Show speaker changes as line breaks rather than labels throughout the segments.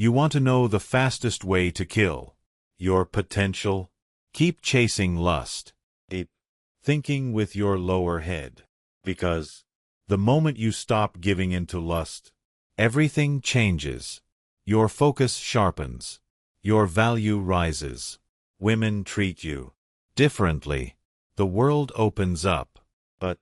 You want to know the fastest way to kill your potential? Keep chasing lust. 8. Thinking with your lower head. Because the moment you stop giving in to lust, everything changes. Your focus sharpens. Your value rises. Women treat you differently. The world opens up. But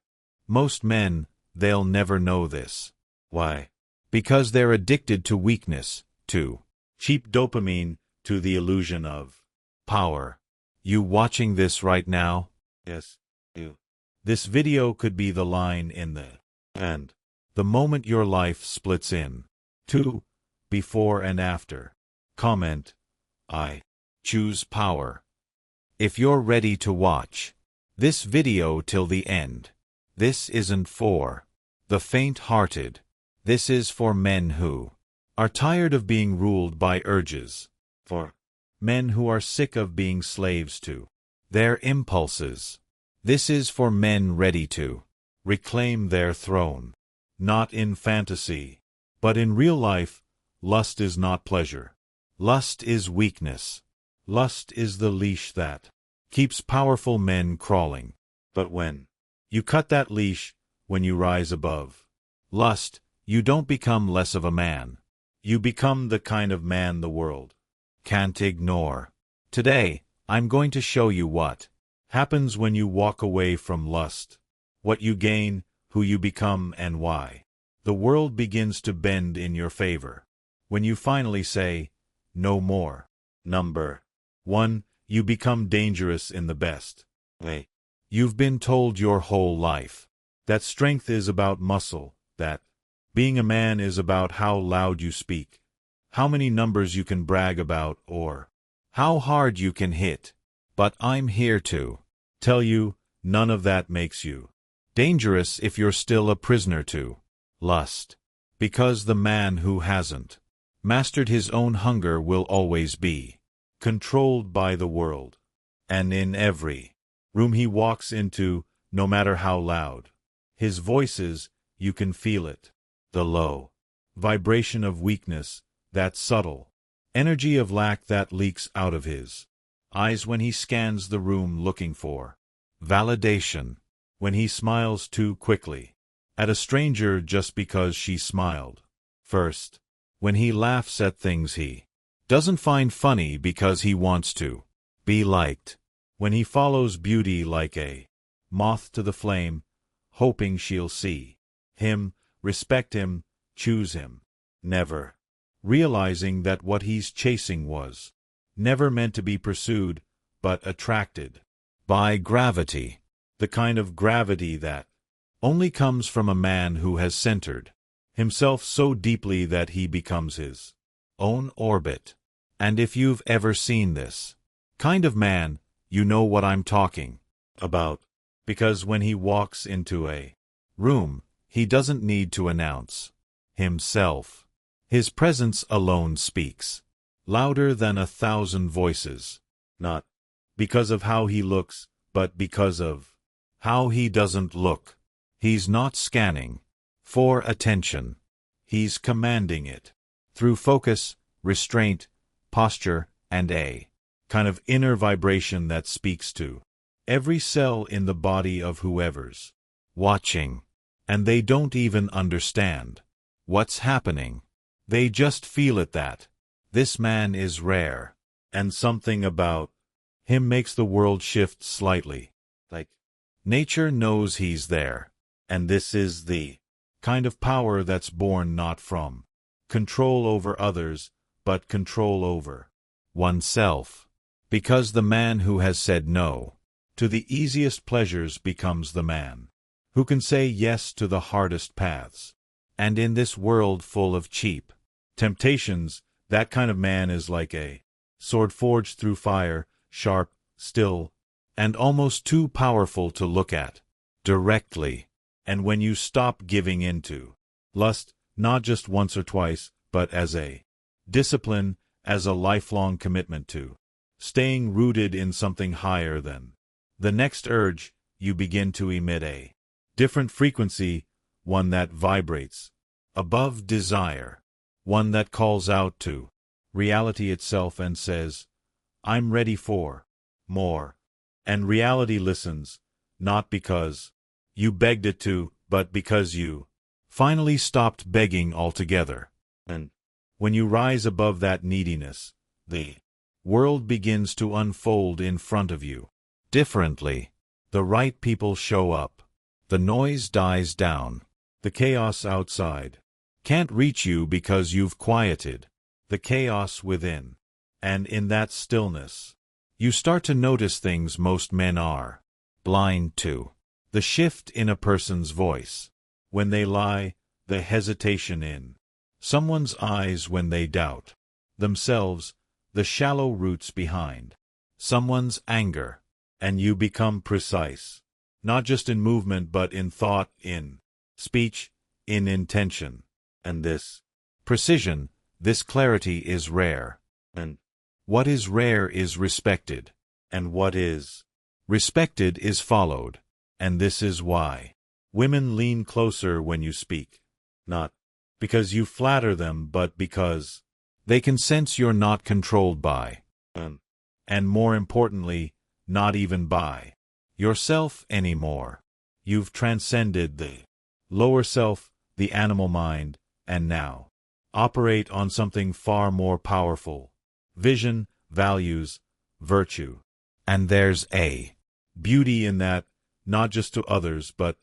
most men, they'll never know this. Why? Because they're addicted to weakness, to cheap dopamine, to the illusion of power. You watching this right now? Yes, you. This video could be the line in the and the moment your life splits in two, before and after. Comment, I choose power. If you're ready to watch this video till the end, this isn't for the faint-hearted. This is for men who are tired of being ruled by urges, for men who are sick of being slaves to their impulses. This is for men ready to reclaim their throne, not in fantasy, but in real life. Lust is not pleasure. Lust is weakness. Lust is the leash that keeps powerful men crawling. But when you cut that leash, when you rise above lust, you don't become less of a man. You become the kind of man the world can't ignore. Today, I'm going to show you what happens when you walk away from lust, what you gain, who you become, and why the world begins to bend in your favor. When you finally say, no more. Number 1, you become dangerous in the best way. You've been told your whole life that strength is about muscle, that being a man is about how loud you speak, how many numbers you can brag about, or how hard you can hit. But I'm here to tell you, none of that makes you dangerous if you're still a prisoner to lust. Because the man who hasn't mastered his own hunger will always be controlled by the world. And in every room he walks into, no matter how loud his voice is, you can feel it. The low vibration of weakness, that subtle energy of lack that leaks out of his eyes when he scans the room looking for validation, when he smiles too quickly at a stranger just because she smiled first, when he laughs at things he doesn't find funny because he wants to be liked, when he follows beauty like a moth to the flame, hoping she'll see him, respect him, choose him, never realizing that what he's chasing was never meant to be pursued, but attracted by gravity, the kind of gravity that only comes from a man who has centered himself so deeply that he becomes his own orbit. And if you've ever seen this kind of man, you know what I'm talking about. Because when he walks into a room, he doesn't need to announce himself. His presence alone speaks louder than 1,000 voices, not because of how he looks, but because of how he doesn't look. He's not scanning for attention. He's commanding it through focus, restraint, posture, and a kind of inner vibration that speaks to every cell in the body of whoever's watching. And they don't even understand what's happening. They just feel it that this man is rare, and something about him makes the world shift slightly. Like nature knows he's there. And this is the kind of power that's born not from control over others, but control over oneself. Because the man who has said no to the easiest pleasures becomes the man who can say yes to the hardest paths. And in this world full of cheap temptations, that kind of man is like a sword forged through fire, sharp, still, and almost too powerful to look at directly. And when you stop giving in to lust, not just once or twice, but as a discipline, as a lifelong commitment to staying rooted in something higher than the next urge, you begin to emit a different frequency, one that vibrates above desire, one that calls out to reality itself and says, I'm ready for more. And reality listens, not because you begged it to, but because you finally stopped begging altogether. And when you rise above that neediness, the world begins to unfold in front of you. Differently, the right people show up. The noise dies down. The chaos outside can't reach you because you've quieted the chaos within. And in that stillness, you start to notice things most men are blind to. The shift in a person's voice when they lie, the hesitation in someone's eyes when they doubt themselves, the shallow roots behind someone's anger. And you become precise, not just in movement but in thought, in speech, in intention. And this precision, this clarity is rare. And what is rare is respected. And what is respected is followed. And this is why women lean closer when you speak. Not because you flatter them, but because they can sense you're not controlled by, and more importantly, not even by yourself anymore. You've transcended the lower self, the animal mind, and now operate on something far more powerful: vision, values, virtue. And there's a beauty in that, not just to others but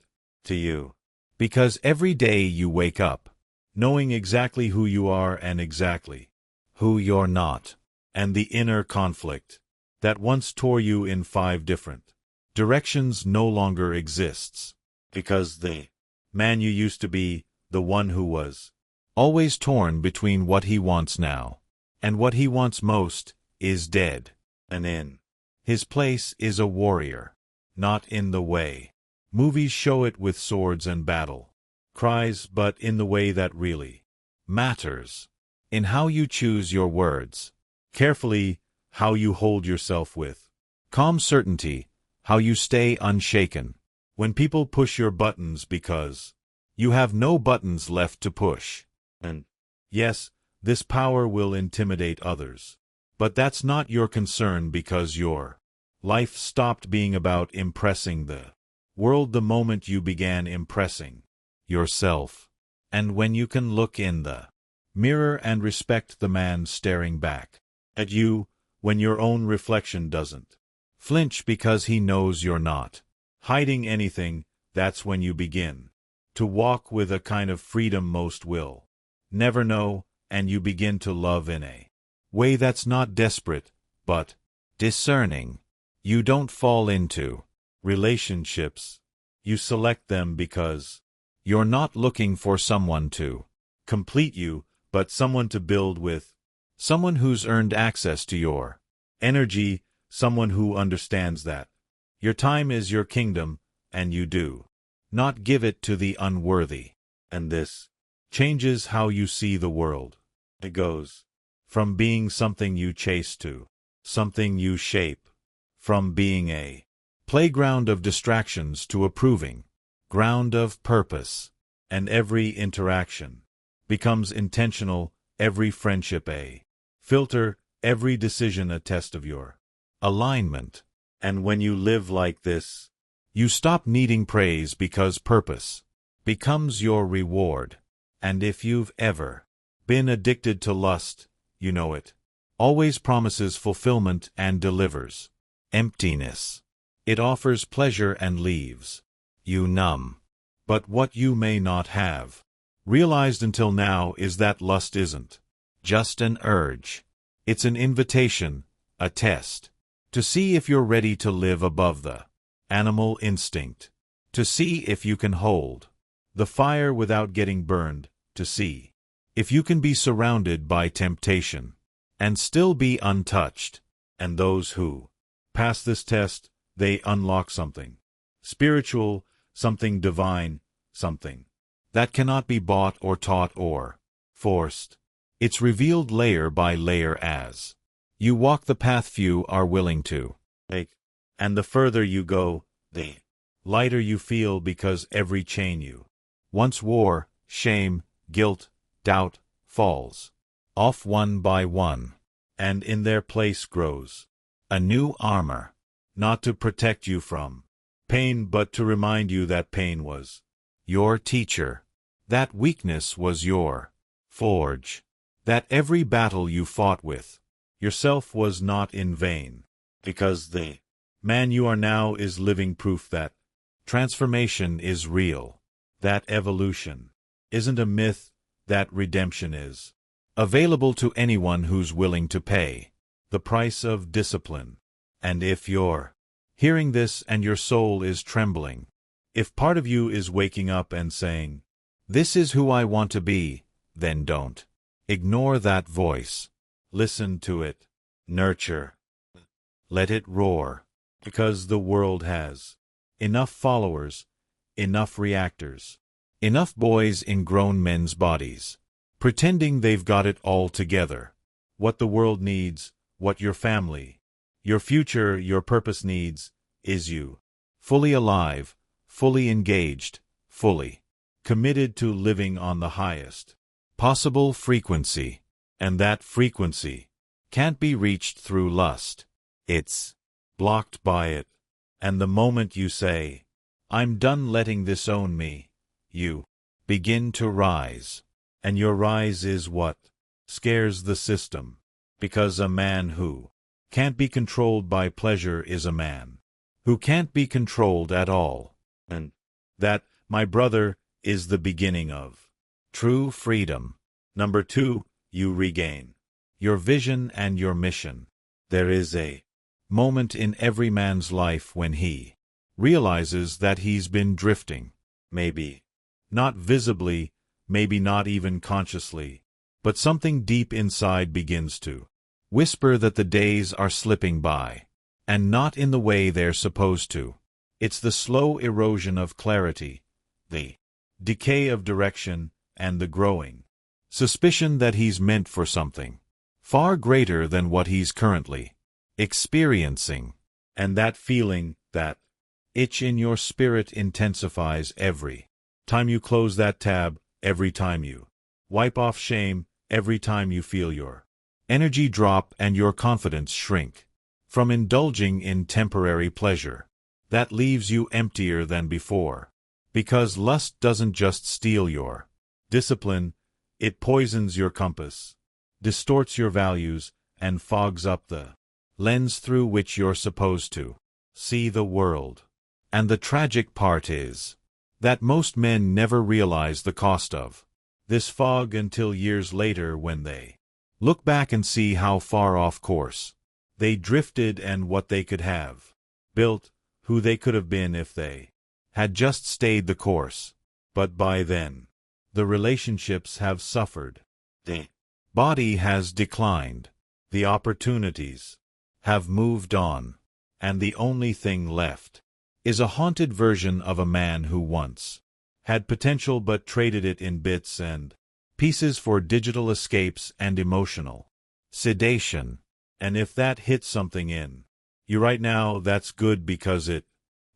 to you. Because every day you wake up, knowing exactly who you are and exactly who you're not, and the inner conflict that once tore you in 5 different directions no longer exists. Because the man you used to be, the one who was always torn between what he wants now and what he wants most, is dead. And in his place is a warrior, not in the way movies show it with swords and battle cries, but in the way that really matters. In how you choose your words carefully, how you hold yourself with calm certainty, how you stay unshaken when people push your buttons because you have no buttons left to push. And yes, this power will intimidate others, but that's not your concern, because your life stopped being about impressing the world the moment you began impressing yourself. And when you can look in the mirror and respect the man staring back at you, when your own reflection doesn't flinch because he knows you're not hiding anything, that's when you begin to walk with a kind of freedom most will never know, and you begin to love in a way that's not desperate, but discerning. You don't fall into relationships. You select them because you're not looking for someone to complete you, but someone to build with, someone who's earned access to your energy, someone who understands that your time is your kingdom, and you do not give it to the unworthy. And this changes how you see the world. It goes from being something you chase to something you shape, from being a playground of distractions to a proving ground of purpose. And every interaction becomes intentional, every friendship a filter, every decision a test of your alignment. And when you live like this, you stop needing praise because purpose becomes your reward. And if you've ever been addicted to lust, you know it always promises fulfillment and delivers emptiness. It offers pleasure and leaves you numb. But what you may not have realized until now is that lust isn't just an urge. It's an invitation, a test, to see if you're ready to live above the animal instinct, to see if you can hold the fire without getting burned, to see if you can be surrounded by temptation and still be untouched. And those who pass this test, they unlock something spiritual, something divine, something that cannot be bought or taught or forced. It's revealed layer by layer as you walk the path few are willing to take. And the further you go, the lighter you feel, because every chain you once wore, shame, guilt, doubt, falls off one by one, and in their place grows a new armor, not to protect you from pain but to remind you that pain was your teacher, that weakness was your forge, that every battle you fought with yourself was not in vain, because the man you are now is living proof that transformation is real, that evolution isn't a myth, that redemption is available to anyone who's willing to pay the price of discipline. And if you're hearing this and your soul is trembling, if part of you is waking up and saying, "This is who I want to be," then don't ignore that voice. Listen to it. Nurture. Let it roar, because the world has enough followers, enough reactors, enough boys in grown men's bodies, pretending they've got it all together. What the world needs, what your family, your future, your purpose needs, is you. Fully alive, fully engaged, fully committed to living on the highest possible frequency. And that frequency can't be reached through lust. It's blocked by it. And the moment you say, "I'm done letting this own me," you begin to rise. And your rise is what scares the system. Because a man who can't be controlled by pleasure is a man who can't be controlled at all. And that, my brother, is the beginning of true freedom. Number 2, you regain your vision and your mission. There is a moment in every man's life when he realizes that he's been drifting. Maybe not visibly, maybe not even consciously, but something deep inside begins to whisper that the days are slipping by, and not in the way they're supposed to. It's the slow erosion of clarity, the decay of direction, and the growing suspicion that he's meant for something far greater than what he's currently experiencing. And that feeling, that itch in your spirit intensifies every time you close that tab, every time you wipe off shame, every time you feel your energy drop and your confidence shrink from indulging in temporary pleasure that leaves you emptier than before. Because lust doesn't just steal your discipline, it poisons your compass, distorts your values, and fogs up the lens through which you're supposed to see the world. And the tragic part is that most men never realize the cost of this fog until years later, when they look back and see how far off course they drifted and what they could have built, who they could have been if they had just stayed the course. But by then, the relationships have suffered. The body has declined. The opportunities have moved on. And the only thing left is a haunted version of a man who once had potential but traded it in bits and pieces for digital escapes and emotional sedation. And if that hits something in you right now, that's good, because it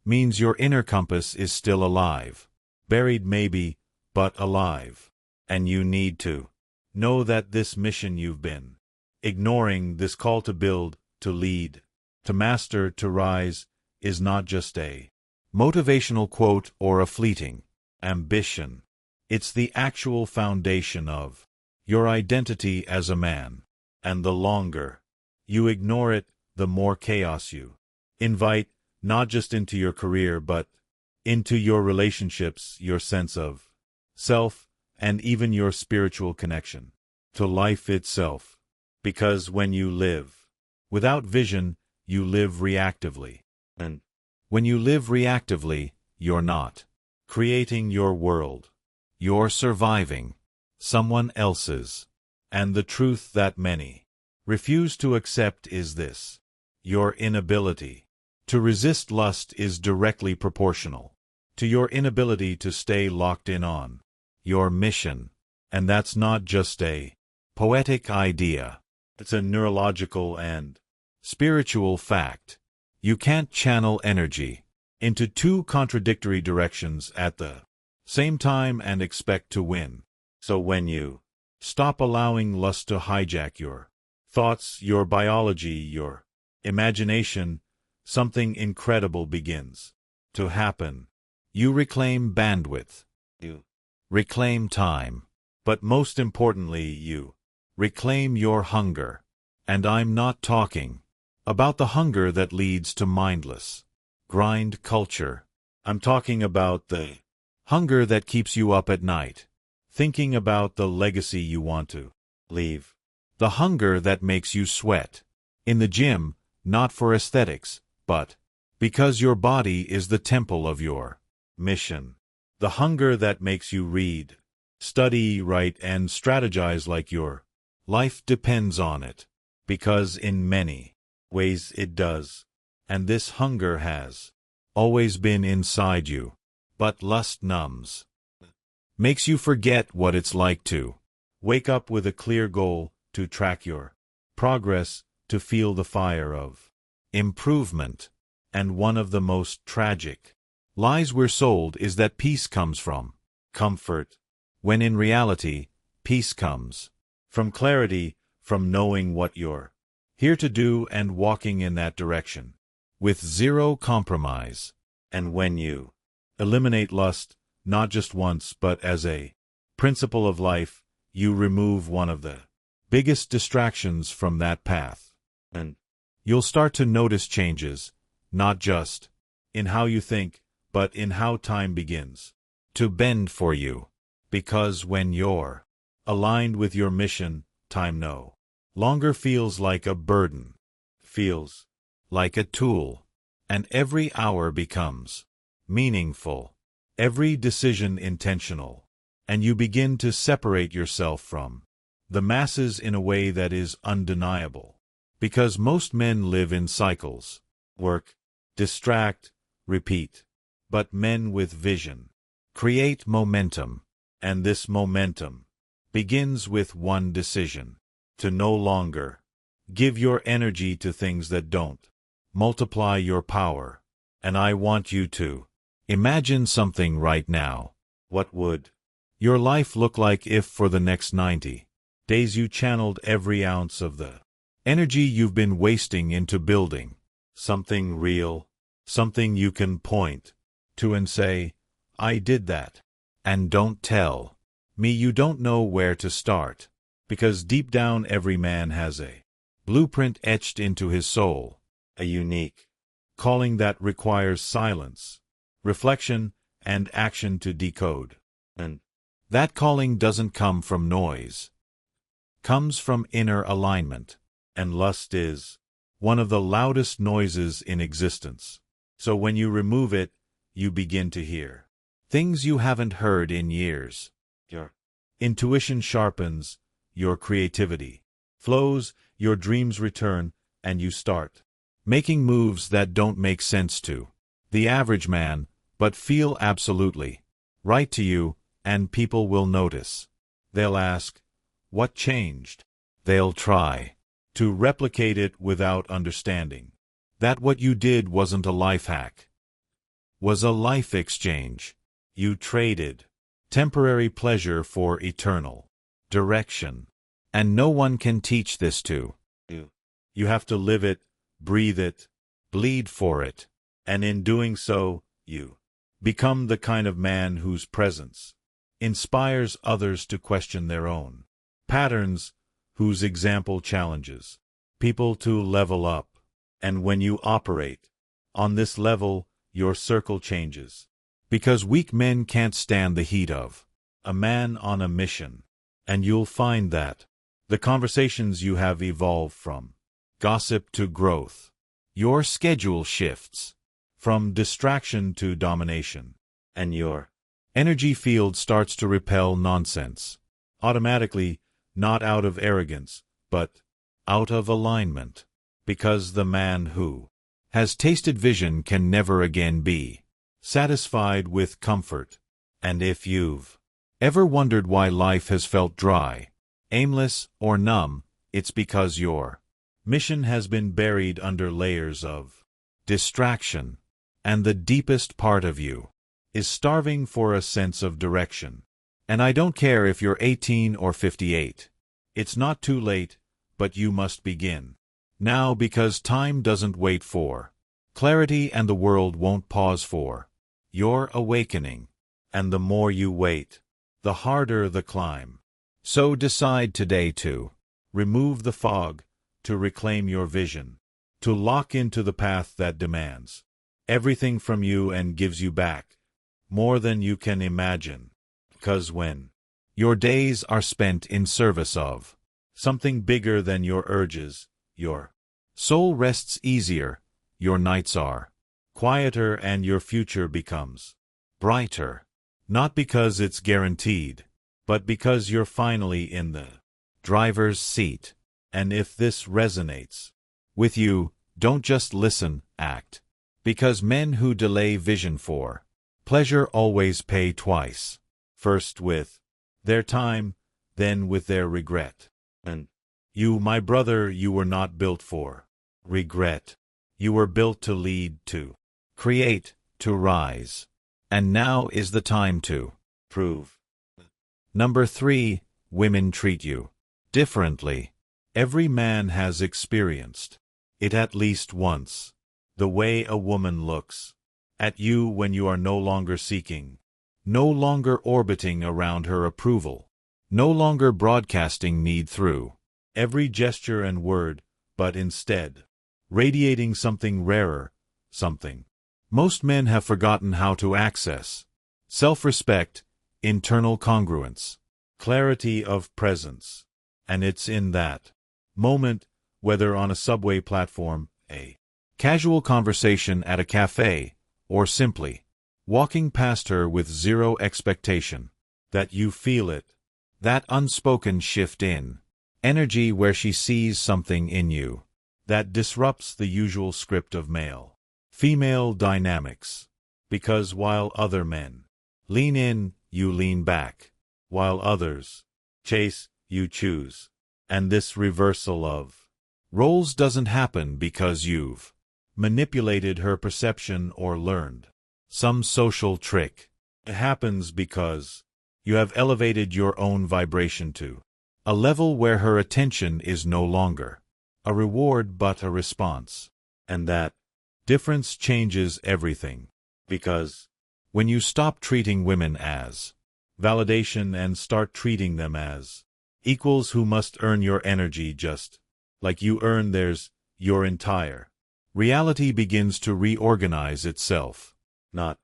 means your inner compass is still alive. Buried maybe, but alive. And you need to know that this mission you've been ignoring, this call to build, to lead, to master, to rise, is not just a motivational quote or a fleeting ambition. It's the actual foundation of your identity as a man. And the longer you ignore it, the more chaos you invite, not just into your career but into your relationships, your sense of self, and even your spiritual connection to life itself. Because when you live without vision, you live reactively. And when you live reactively, you're not creating your world. You're surviving someone else's. And the truth that many refuse to accept is this: your inability to resist lust is directly proportional to your inability to stay locked in on your mission. And that's not just a poetic idea. It's a neurological and spiritual fact. You can't channel energy into two contradictory directions at the same time and expect to win. So when you Stop allowing lust to hijack your thoughts, your biology, your imagination. Something incredible begins to happen. You reclaim bandwidth. You reclaim time. But most importantly, you reclaim your hunger. And I'm not talking about the hunger that leads to mindless grind culture. I'm talking about the hunger that keeps you up at night, thinking about the legacy you want to leave. The hunger that makes you sweat in the gym, not for aesthetics, but because your body is the temple of your mission. The hunger that makes you read, study, write, and strategize like your life depends on it, because in many ways it does. And this hunger has always been inside you, but lust numbs, makes you forget what it's like to wake up with a clear goal, to track your progress, to feel the fire of improvement. And one of the most tragic lies we're sold is that peace comes from comfort, when in reality, peace comes from clarity, from knowing what you're here to do and walking in that direction with zero compromise. And when you eliminate lust, not just once but as a principle of life, you remove one of the biggest distractions from that path. And you'll start to notice changes, not just in how you think, but in how time begins to bend for you. Because when you're aligned with your mission, time no longer feels like a burden, feels like a tool, and every hour becomes meaningful, every decision intentional, and you begin to separate yourself from the masses in a way that is undeniable. Because most men live in cycles: work, distract, repeat. But men with vision create momentum, and this momentum begins with one decision: to no longer give your energy to things that don't multiply your power. And I want you to imagine something right now. What would your life look like if for the next 90 days you channeled every ounce of the energy you've been wasting into building something real, something you can point to and say, I did that? And don't tell me you don't know where to start, because deep down every man has a blueprint etched into his soul, a unique calling that requires silence, reflection, and action to decode. And that calling doesn't come from noise, comes from inner alignment. And lust is one of the loudest noises in existence. So when you remove it, you begin to hear things you haven't heard in years. Your intuition sharpens, your creativity flows, your dreams return, and you start making moves that don't make sense to the average man, but feel absolutely right to you, and people will notice. They'll ask, what changed? They'll try to replicate it without understanding that what you did wasn't a life hack, was a life exchange. You traded temporary pleasure for eternal direction. And no one can teach this to you. You have to live it, breathe it, bleed for it. And in doing so, you become the kind of man whose presence inspires others to question their own patterns, whose example challenges people to level up. And when you operate on this level, your circle changes. Because weak men can't stand the heat of a man on a mission. And you'll find that the conversations you have evolve from gossip to growth. Your schedule shifts from distraction to domination. And your energy field starts to repel nonsense automatically, not out of arrogance, but out of alignment. Because the man who has tasted vision can never again be satisfied with comfort. And if you've ever wondered why life has felt dry, aimless, or numb, it's because your mission has been buried under layers of distraction, and the deepest part of you is starving for a sense of direction. And I don't care if you're 18 or 58. It's not too late, but you must begin now, because time doesn't wait for clarity, and the world won't pause for your awakening. And the more you wait, the harder the climb. So decide today to remove the fog, to reclaim your vision, to lock into the path that demands everything from you and gives you back more than you can imagine. Because when your days are spent in service of something bigger than your urges, your soul rests easier, your nights are quieter, and your future becomes brighter. Not because it's guaranteed, but because you're finally in the driver's seat. And if this resonates with you, don't just listen, act. Because men who delay vision for pleasure always pay twice. First with their time, then with their regret. And you, my brother, you were not built for regret. You were built to lead, to create, to rise. And now is the time to prove. Number 3, women treat you differently. Every man has experienced it at least once. The way a woman looks at you when you are no longer seeking, no longer orbiting around her approval, no longer broadcasting need through every gesture and word, but instead radiating something rarer, something most men have forgotten how to access: self-respect, internal congruence, clarity of presence. And it's in that moment, whether on a subway platform, a casual conversation at a cafe, or simply walking past her with zero expectation, that you feel it, that unspoken shift in energy where she sees something in you that disrupts the usual script of male-female dynamics. Because while other men lean in, you lean back. While others chase, you choose. And this reversal of roles doesn't happen because you've manipulated her perception or learned some social trick. It happens because you have elevated your own vibration to a level where her attention is no longer a reward but a response. And that difference changes everything. Because when you stop treating women as validation and start treating them as equals who must earn your energy just like you earn theirs, your entire reality begins to reorganize itself. Not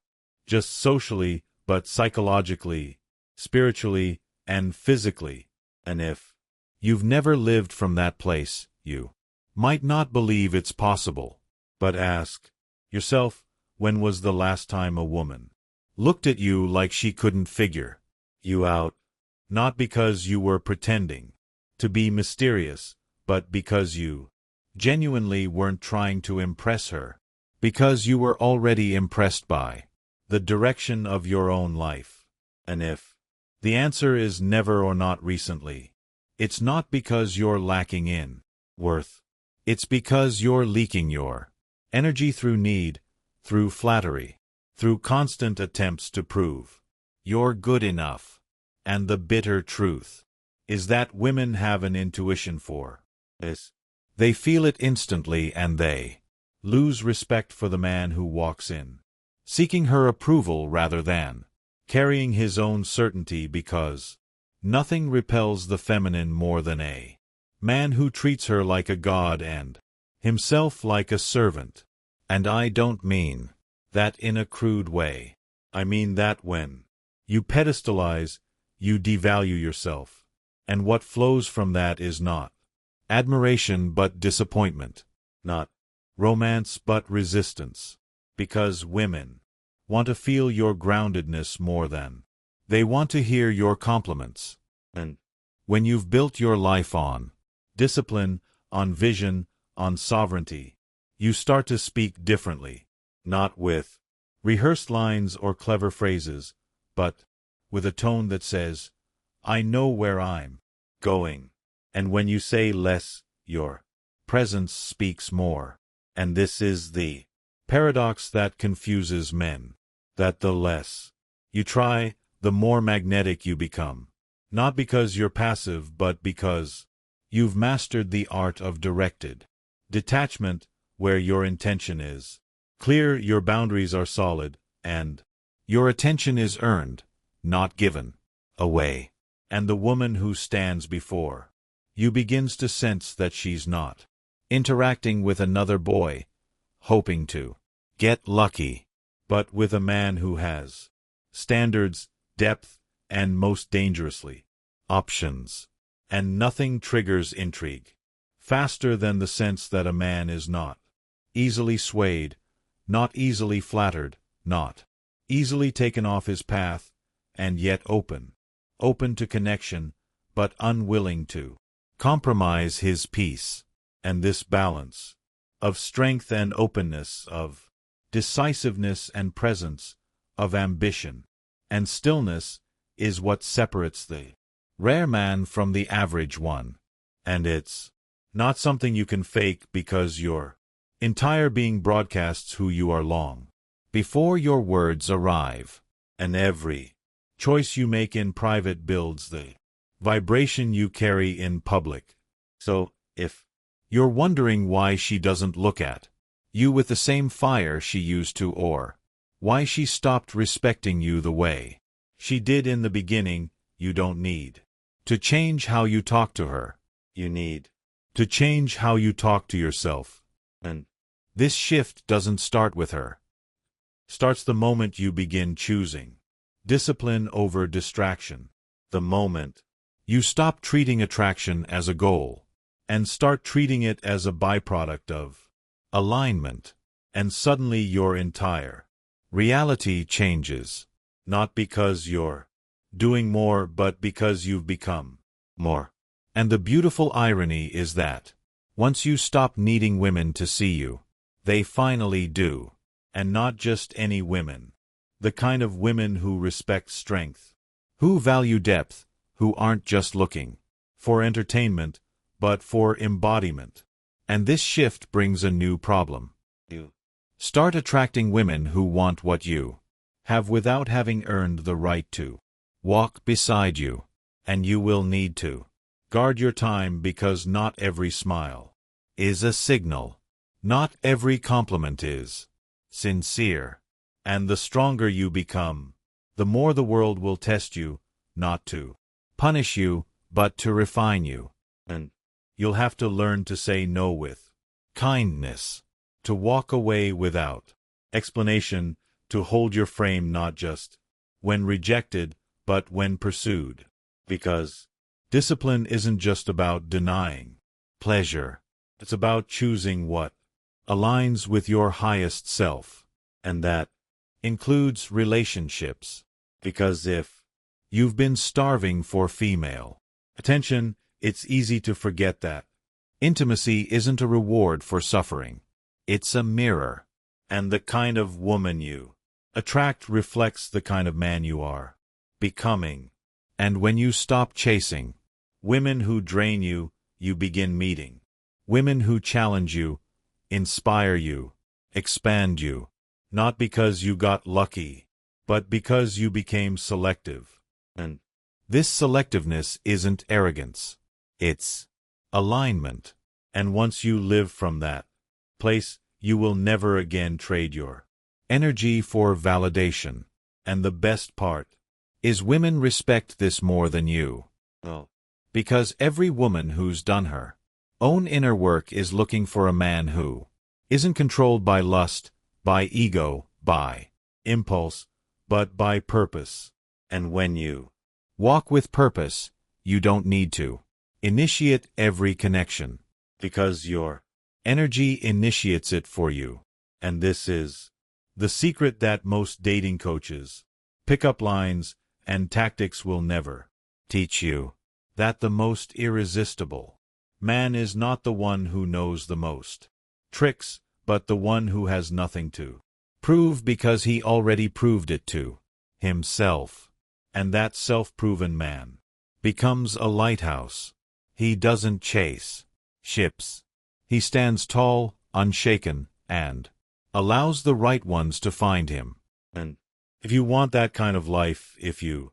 just socially, but psychologically, spiritually, and physically. And if you've never lived from that place, you might not believe it's possible. But ask yourself, when was the last time a woman looked at you like she couldn't figure you out? Not because you were pretending to be mysterious, but because you genuinely weren't trying to impress her. Because you were already impressed by the direction of your own life. And if the answer is never or not recently, it's not because you're lacking in worth. It's because you're leaking your energy through need, through flattery, through constant attempts to prove you're good enough. And the bitter truth is that women have an intuition for this. They feel it instantly, and they lose respect for the man who walks in, seeking her approval rather than carrying his own certainty, because nothing repels the feminine more than a man who treats her like a god and himself like a servant. And I don't mean that in a crude way. I mean that when you pedestalize, you devalue yourself, and what flows from that is not admiration but disappointment, not romance but resistance. Because women want to feel your groundedness more than they want to hear your compliments. And when you've built your life on discipline, on vision, on sovereignty, you start to speak differently, not with rehearsed lines or clever phrases, but with a tone that says, I know where I'm going. And when you say less, your presence speaks more. And this is the paradox that confuses men, that the less you try, the more magnetic you become. Not because you're passive, but because you've mastered the art of directed detachment, where your intention is clear, your boundaries are solid, and your attention is earned, not given away. And the woman who stands before you begins to sense that she's not interacting with another boy, hoping to get lucky, but with a man who has standards, depth, and most dangerously, options. And nothing triggers intrigue faster than the sense that a man is not easily swayed, not easily flattered, not easily taken off his path, and yet open to connection, but unwilling to compromise his peace. And this balance of strength and openness, of decisiveness and presence, of ambition and stillness, is what separates the rare man from the average one. And it's not something you can fake, because your entire being broadcasts who you are long before your words arrive. And every choice you make in private builds the vibration you carry in public. So, if you're wondering why she doesn't look at you with the same fire she used to, or why she stopped respecting you the way she did in the beginning, you don't need to change how you talk to her. You need to change how you talk to yourself. And this shift doesn't start with her. Starts the moment you begin choosing discipline over distraction. The moment you stop treating attraction as a goal and start treating it as a byproduct of alignment. And suddenly your entire reality changes. Not because you're doing more, but because you've become more. And the beautiful irony is that once you stop needing women to see you, they finally do. And not just any women. The kind of women who respect strength, who value depth, who aren't just looking for entertainment, but for embodiment. And this shift brings a new problem. You start attracting women who want what you have without having earned the right to walk beside you. And you will need to guard your time, because not every smile is a signal. Not every compliment is sincere. And the stronger you become, the more the world will test you, not to punish you, but to refine you. And you'll have to learn to say no with kindness, to walk away without explanation, to hold your frame not just when rejected, but when pursued. Because discipline isn't just about denying pleasure. It's about choosing what aligns with your highest self. And that includes relationships. Because if you've been starving for female attention, it's easy to forget that intimacy isn't a reward for suffering. It's a mirror. And the kind of woman you attract reflects the kind of man you are becoming. And when you stop chasing women who drain you, you begin meeting women who challenge you, inspire you, expand you. Not because you got lucky, but because you became selective. And this selectiveness isn't arrogance. It's alignment. And once you live from that place, you will never again trade your energy for validation. And the best part is women respect this more than you. Well, because every woman who's done her own inner work is looking for a man who isn't controlled by lust, by ego, by impulse, but by purpose. And when you walk with purpose, you don't need to initiate every connection, because your energy initiates it for you. And this is the secret that most dating coaches, pickup lines, and tactics will never teach you. That the most irresistible man is not the one who knows the most tricks, but the one who has nothing to prove, because he already proved it to himself. And that self-proven man becomes a lighthouse. He doesn't chase ships. He stands tall, unshaken, and allows the right ones to find him. And if you want that kind of life, if you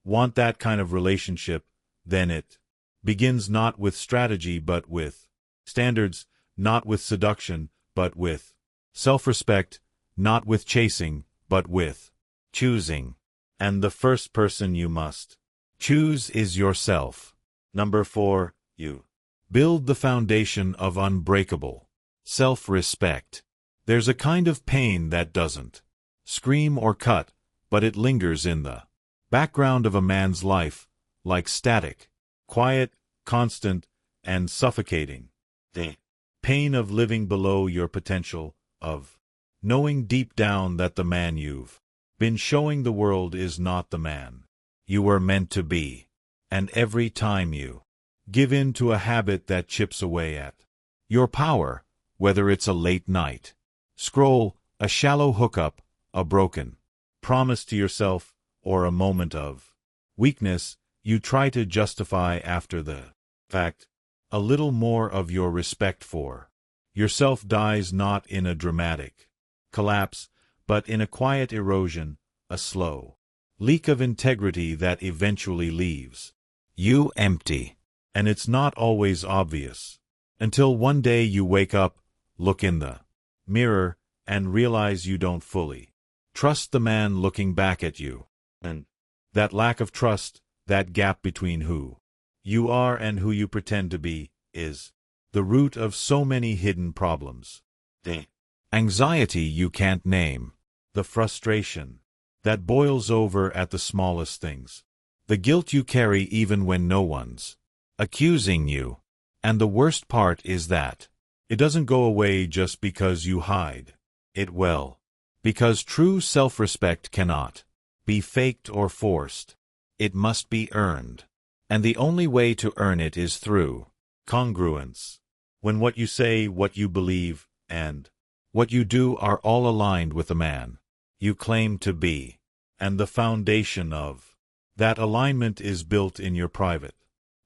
want that kind of relationship, then it begins not with strategy but with standards, not with seduction but with self-respect, not with chasing but with choosing. And the first person you must choose is yourself. Number 4, you build the foundation of unbreakable self-respect. There's a kind of pain that doesn't scream or cut, but it lingers in the background of a man's life, like static, quiet, constant, and suffocating. The pain of living below your potential, of knowing deep down that the man you've been showing the world is not the man you were meant to be. And every time you give in to a habit that chips away at your power, whether it's a late night scroll, a shallow hookup, a broken promise to yourself, or a moment of weakness you try to justify after the fact, a little more of your respect for yourself dies, not in a dramatic collapse, but in a quiet erosion, a slow leak of integrity that eventually leaves you empty. And it's not always obvious, until one day you wake up, look in the mirror, and realize you don't fully trust the man looking back at you. And that lack of trust, that gap between who you are and who you pretend to be, is the root of so many hidden problems. The anxiety you can't name, the frustration that boils over at the smallest things, the guilt you carry even when no one's accusing you. And the worst part is that it doesn't go away just because you hide it well, because true self-respect cannot be faked or forced. It must be earned. And the only way to earn it is through congruence. When what you say, what you believe, and what you do are all aligned with the man you claim to be. And the foundation of that alignment is built in your private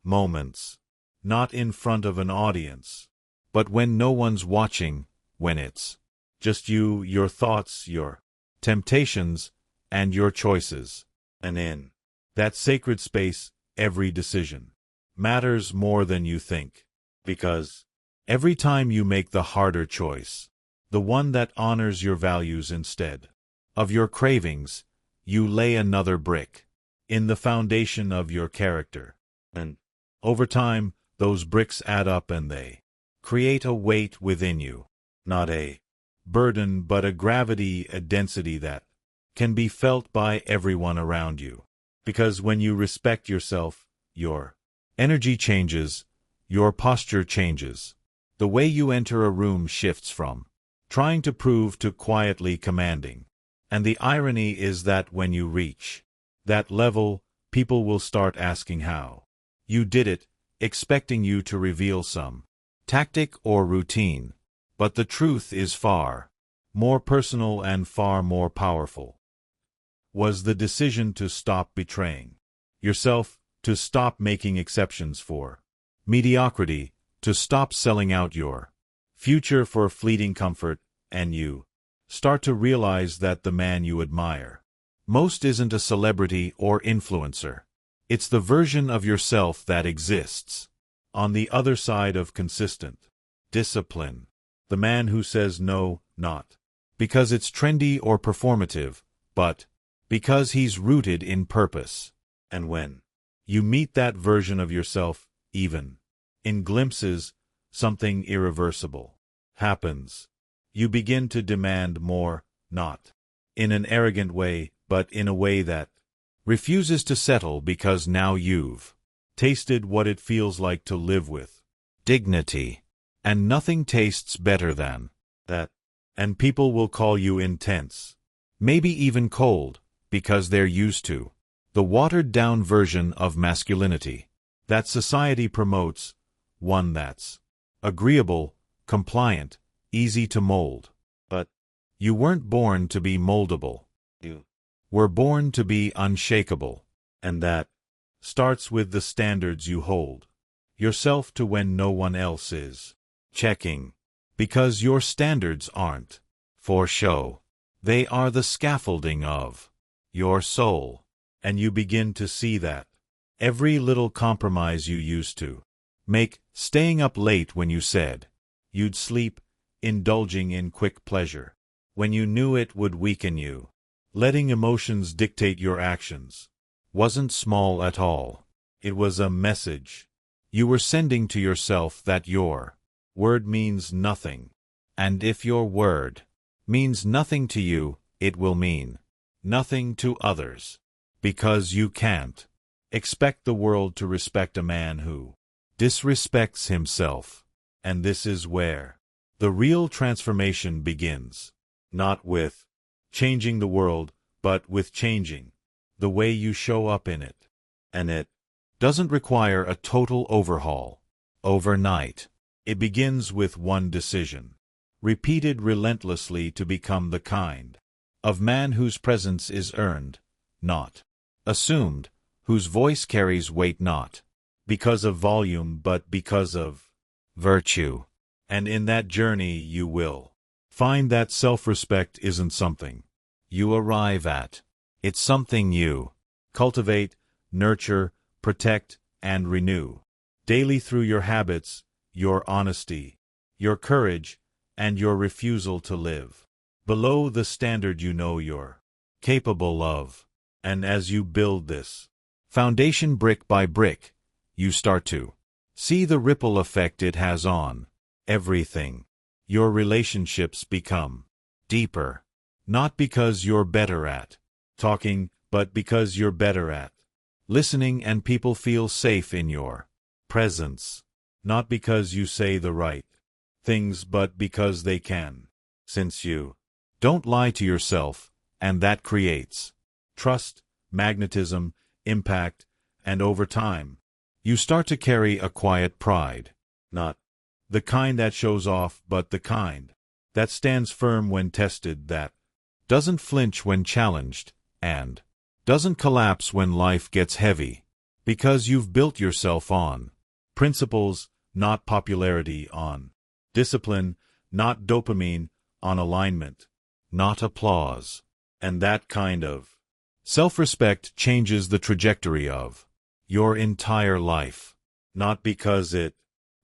moments, not in front of an audience, but when no one's watching, when it's just you, your thoughts, your temptations, and your choices. And in that sacred space, every decision matters more than you think, because every time you make the harder choice, the one that honors your values instead of your cravings, you lay another brick in the foundation of your character. And over time, those bricks add up and they create a weight within you, not a burden but a gravity, a density that can be felt by everyone around you. Because when you respect yourself, your energy changes, your posture changes. The way you enter a room shifts from trying to prove to quietly commanding. And the irony is that when you reach that level, people will start asking how you did it, expecting you to reveal some tactic or routine. But the truth is far more personal and far more powerful. Was the decision to stop betraying yourself, to stop making exceptions for mediocrity, to stop selling out your future for fleeting comfort, and you start to realize that the man you admire most isn't a celebrity or influencer. It's the version of yourself that exists on the other side of consistent discipline. The man who says no, not because it's trendy or performative, but because he's rooted in purpose. And when you meet that version of yourself, even in glimpses, something irreversible happens. You begin to demand more, not in an arrogant way, but in a way that refuses to settle, because now you've tasted what it feels like to live with dignity. And nothing tastes better than that. And people will call you intense, maybe even cold, because they're used to the watered-down version of masculinity that society promotes, one that's agreeable, compliant, easy to mold. But you weren't born to be moldable. You were born to be unshakable. And that starts with the standards you hold yourself to when no one else is checking. Because your standards aren't for show. They are the scaffolding of your soul. And you begin to see that every little compromise you used to make, staying up late when you said you'd sleep, indulging in quick pleasure when you knew it would weaken you, letting emotions dictate your actions, wasn't small at all. It was a message you were sending to yourself that your word means nothing. And if your word means nothing to you, it will mean nothing to others. Because you can't expect the world to respect a man who disrespects himself. And this is where the real transformation begins. Not with changing the world, but with changing the way you show up in it. And it doesn't require a total overhaul overnight. It begins with one decision, repeated relentlessly, to become the kind of man whose presence is earned, not assumed, whose voice carries weight not because of volume but because of virtue. And in that journey you will find that self-respect isn't something you arrive at. It's something you cultivate, nurture, protect, and renew daily through your habits, your honesty, your courage, and your refusal to live below the standard you know you're capable of. And as you build this foundation brick by brick, you start to see the ripple effect it has on everything. Your relationships become deeper, not because you're better at talking, but because you're better at listening, and people feel safe in your presence, not because you say the right things, but because they can, since you don't lie to yourself, and that creates trust, magnetism, impact, and over time, you start to carry a quiet pride, not the kind that shows off, but the kind that stands firm when tested, that doesn't flinch when challenged, and doesn't collapse when life gets heavy, because you've built yourself on principles, not popularity, on discipline, not dopamine, on alignment, not applause. And that kind of self-respect changes the trajectory of your entire life, not because it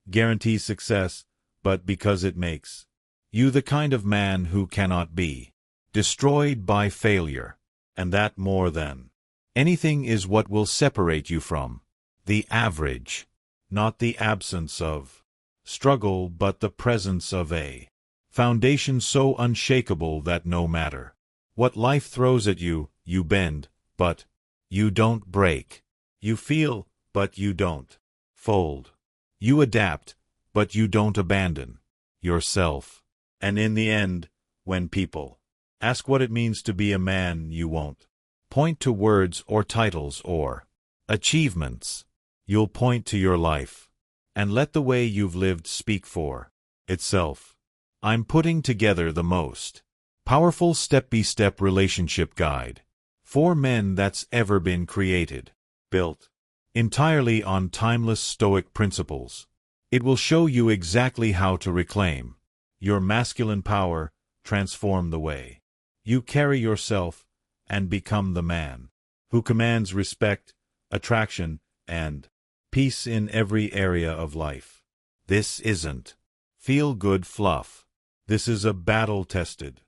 guarantees success, but because it makes you the kind of man who cannot be destroyed by failure. And that, more than anything, is what will separate you from the average, not the absence of struggle, but the presence of a foundation so unshakable that no matter what life throws at you, you bend, but you don't break. You feel, but you don't fold. You adapt, but you don't abandon yourself. And in the end, when people ask what it means to be a man, you won't point to words or titles or achievements. You'll point to your life and let the way you've lived speak for itself. I'm putting together the most powerful step-by-step relationship guide for men that's ever been created, built entirely on timeless Stoic principles. It will show you exactly how to reclaim your masculine power, transform the way you carry yourself, and become the man who commands respect, attraction, and peace in every area of life. This isn't feel-good fluff. This is a battle-tested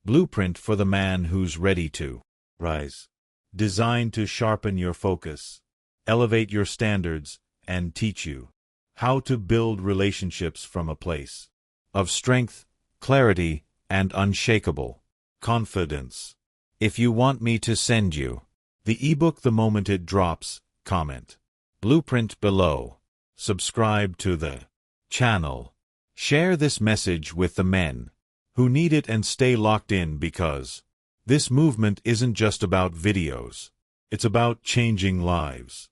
blueprint for the man who's ready to rise, designed to sharpen your focus, elevate your standards, and teach you how to build relationships from a place of strength, clarity, and unshakable confidence. If you want me to send you the ebook the moment it drops, comment Blueprint below. Subscribe to the channel. Share this message with the men who need it, and stay locked in, because this movement isn't just about videos. It's about changing lives.